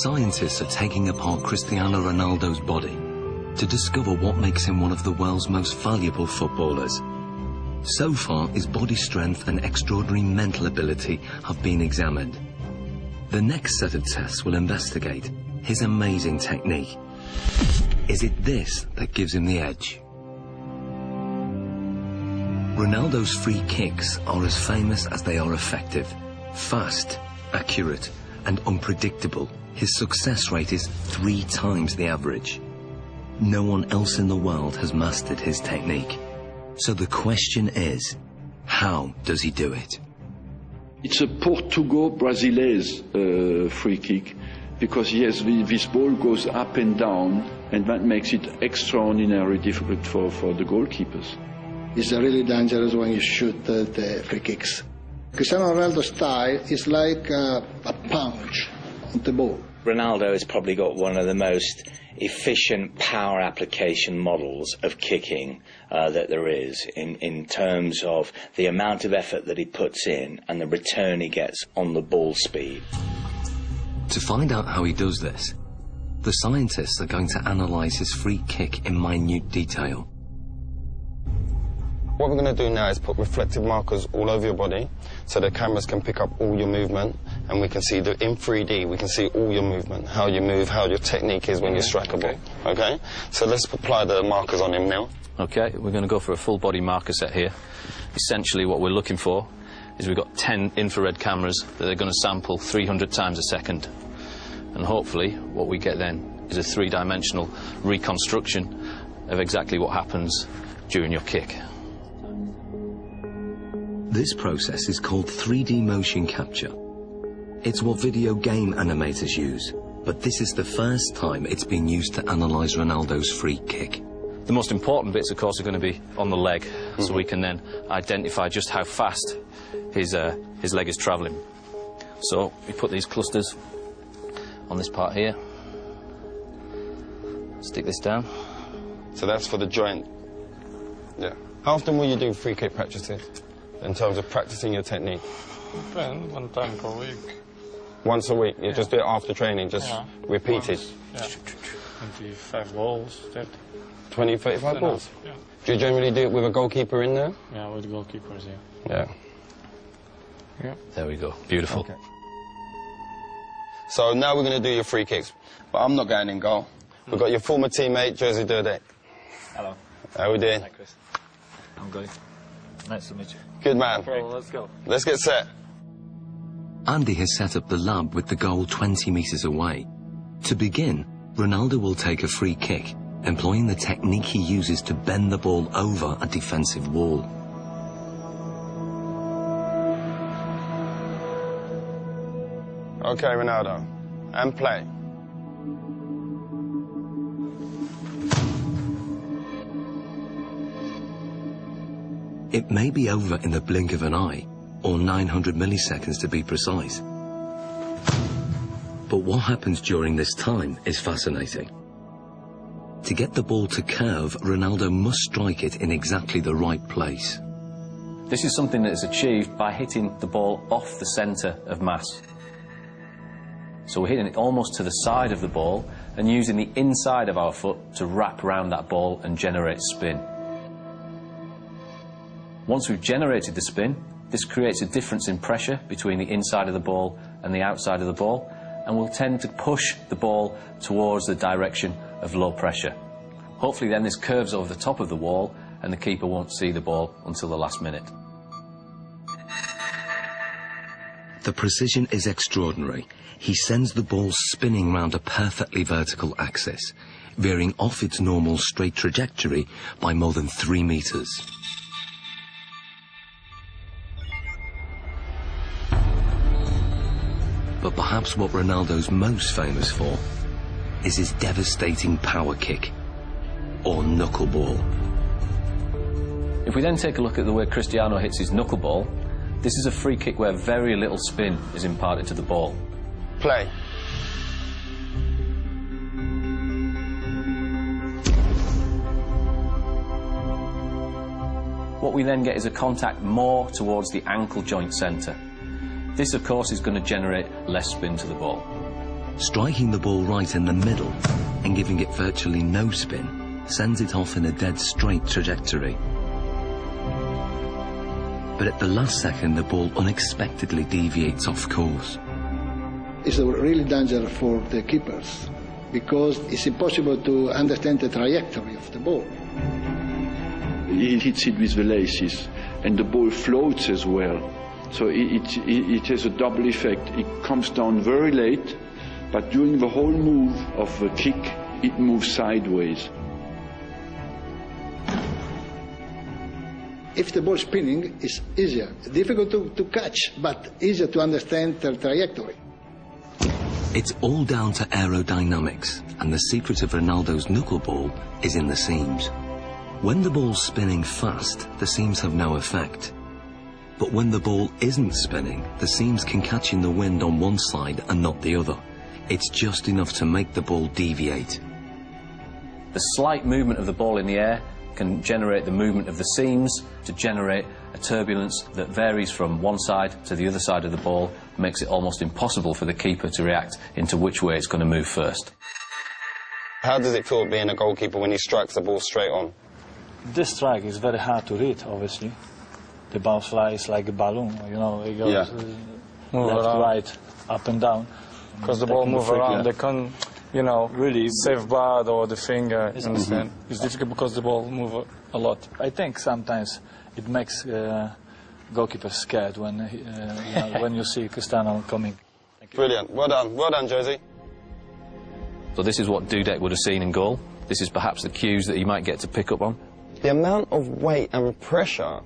Scientists are taking apart Cristiano Ronaldo's body to discover what makes him one of the world's most valuable footballers. So far, his body strength and extraordinary mental ability have been examined. The next set of tests will investigate his amazing technique. Is it this that gives him the edge? Ronaldo's free kicks are as famous as they are effective. Fast, accurate, and unpredictable, his success rate is 3 times the average. No one else in the world has mastered his technique. So the question is, how does he do it? It's a Portugal-Brazilese free kick, because yes, this ball goes up and down, and that makes it extraordinarily difficult for the goalkeepers. It's really dangerous when you shoot the free kicks. Cristiano Ronaldo's style is like a punch on the ball. Ronaldo has probably got one of the most efficient power application models of kicking that there is in terms of the amount of effort that he puts in and the return he gets on the ball speed. To find out how he does this, the scientists are going to analyse his free kick in minute detail. What we're going to do now is put reflective markers all over your body so the cameras can pick up all your movement, and we can see in 3D, we can see all your movement, how you move, how your technique is when you strike a ball. Okay? So let's apply the markers on him now. Okay, we're going to go for a full body marker set here. Essentially what we're looking for is we've got 10 infrared cameras that are going to sample 300 times a second. And hopefully what we get then is a 3-dimensional reconstruction of exactly what happens during your kick. This process is called 3D motion capture. It's what video game animators use, but this is the first time it's been used to analyse Ronaldo's free kick. The most important bits, of course, are going to be on the leg, so we can then identify just how fast his leg is travelling. So we put these clusters on this part here, stick this down. So that's for the joint. Yeah. How often will you do free kick practices in terms of practicing your technique? Depends, 1 time per week. Once a week? You just do it after training, just repeat it? Yeah. 25 balls, 30. 20, 35 balls? Yeah. Do you generally do it with a goalkeeper in there? Yeah, with goalkeepers, Yeah. Yeah. There we go. Beautiful. Okay. So now we're going to do your free kicks. But I'm not going in goal. We've got your former teammate, Jersey Durdek. Hello. How are we doing? Hi, Chris. I'm good. Nice to meet you. Good man. Well, let's go. Let's get set. Andy has set up the lab with the goal 20 metres away. To begin, Ronaldo will take a free kick, employing the technique he uses to bend the ball over a defensive wall. Okay, Ronaldo. And play. It may be over in the blink of an eye, or 900 milliseconds to be precise. But what happens during this time is fascinating. To get the ball to curve, Ronaldo must strike it in exactly the right place. This is something that is achieved by hitting the ball off the centre of mass. So we're hitting it almost to the side of the ball and using the inside of our foot to wrap around that ball and generate spin. Once we've generated the spin, this creates a difference in pressure between the inside of the ball and the outside of the ball, and will tend to push the ball towards the direction of low pressure. Hopefully then this curves over the top of the wall and the keeper won't see the ball until the last minute. The precision is extraordinary. He sends the ball spinning round a perfectly vertical axis, veering off its normal straight trajectory by more than 3 metres. But perhaps what Ronaldo's most famous for is his devastating power kick, or knuckleball. If we then take a look at the way Cristiano hits his knuckleball, this is a free kick where very little spin is imparted to the ball. Play. What we then get is a contact more towards the ankle joint centre. This, of course, is going to generate less spin to the ball. Striking the ball right in the middle and giving it virtually no spin sends it off in a dead straight trajectory. But at the last second, the ball unexpectedly deviates off course. It's a really danger for the keepers because it's impossible to understand the trajectory of the ball. He hits it with the laces, and the ball floats as well. So it has a double effect. It comes down very late, but during the whole move of the kick, it moves sideways. If the ball spinning, it's easier. Difficult to catch, but easier to understand the trajectory. It's all down to aerodynamics, and the secret of Ronaldo's knuckleball is in the seams. When the ball's spinning fast, the seams have no effect. But when the ball isn't spinning, the seams can catch in the wind on one side and not the other. It's just enough to make the ball deviate. The slight movement of the ball in the air can generate the movement of the seams to generate a turbulence that varies from one side to the other side of the ball, makes it almost impossible for the keeper to react into which way it's going to move first. How does it feel being a goalkeeper when he strikes the ball straight on? This strike is very hard to read, obviously. The ball flies like a balloon, you know, it goes left, right, up and down. Because the ball moves around, they can't, you know, really safeguard or the finger, you understand? It's difficult because the ball moves a lot. I think sometimes it makes goalkeepers scared when, you know, when you see Cristiano coming. Brilliant. Well done, Josie. So this is what Dudek would have seen in goal. This is perhaps the cues that he might get to pick up on. The amount of weight and pressure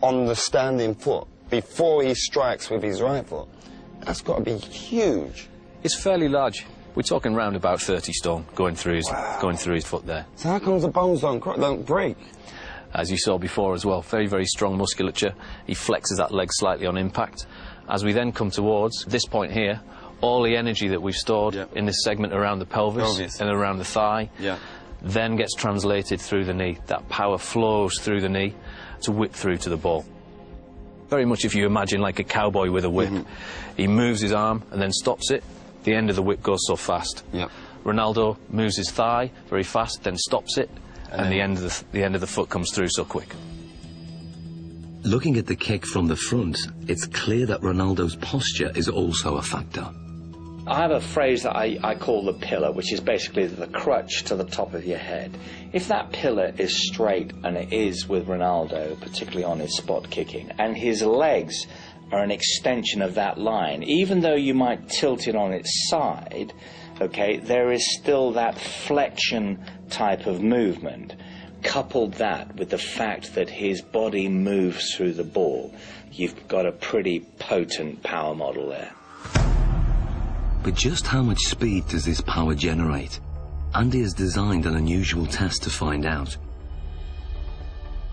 on the standing foot before he strikes with his right foot, that's got to be huge. It's fairly large. We're talking round about 30 stone going through his foot there. So how comes the bones don't break? As you saw before as well, very, very strong musculature. He flexes that leg slightly on impact. As we then come towards this point here, all the energy that we've stored in this segment around the pelvis and around the thigh then gets translated through the knee. That power flows through the knee to whip through to the ball. Very much if you imagine like a cowboy with a whip. He moves his arm and then stops it. The end of the whip goes so fast. Ronaldo moves his thigh very fast, then stops it, and the end of the foot comes through so quick. Looking at the kick from the front, it's clear that Ronaldo's posture is also a factor. I have a phrase that I call the pillar, which is basically the crutch to the top of your head. If that pillar is straight, and it is with Ronaldo, particularly on his spot kicking, and his legs are an extension of that line, even though you might tilt it on its side, okay, there is still that flexion type of movement. Couple that with the fact that his body moves through the ball, you've got a pretty potent power model there. But just how much speed does this power generate? Andy has designed an unusual test to find out.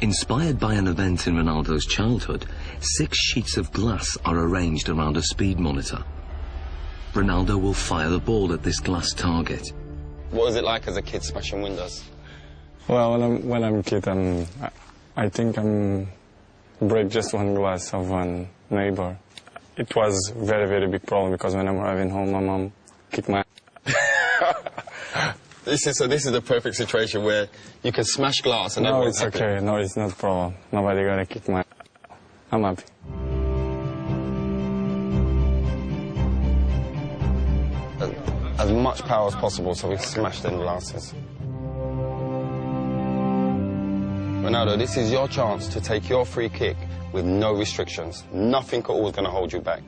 Inspired by an event in Ronaldo's childhood, 6 sheets of glass are arranged around a speed monitor. Ronaldo will fire the ball at this glass target. What was it like as a kid smashing windows? Well, when I'm a kid, I think I'm break just one glass of one neighbor. It was very, very big problem because when I'm arriving home, my mom kicked my... This is the perfect situation where you can smash glass and no, it's okay. No, it's not a problem. Nobody gonna kick my... I'm happy. As much power as possible so we smash them glasses. Ronaldo, this is your chance to take your free kick with no restrictions. Nothing at all is going to hold you back.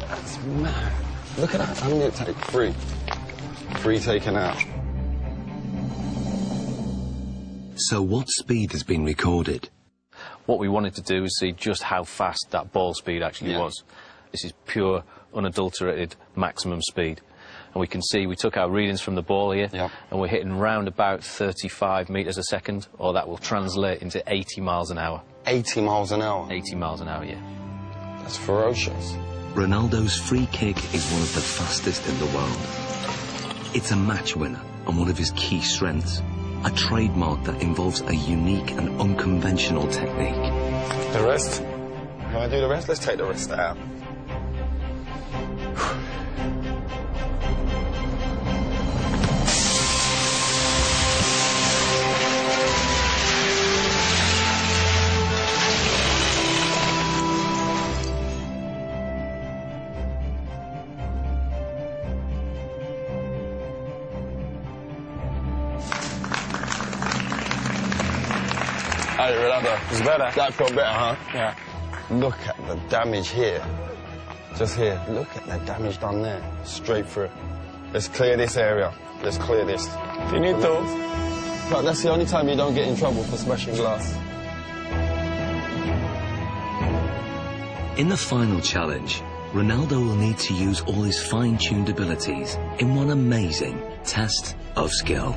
That's mad. Look at that. How many did it take? 3. 3 taken out. So what speed has been recorded? What we wanted to do is see just how fast that ball speed actually was. This is pure, unadulterated maximum speed. And we can see we took our readings from the ball here, Yep. and we're hitting round about 35 metres a second, or that will translate into 80 miles an hour. 80 miles an hour? 80 miles an hour, yeah. That's ferocious. Ronaldo's free kick is one of the fastest in the world. It's a match winner and one of his key strengths, a trademark that involves a unique and unconventional technique. The rest? You want to do the rest? Let's take the rest out. Hey, Ronaldo. It's better. That felt better, huh? Yeah. Look at the damage here. Just here. Look at the damage done there. Straight through. Let's clear this area. Let's clear this. Finito. But that's the only time you don't get in trouble for smashing glass. In the final challenge, Ronaldo will need to use all his fine-tuned abilities in one amazing test of skill.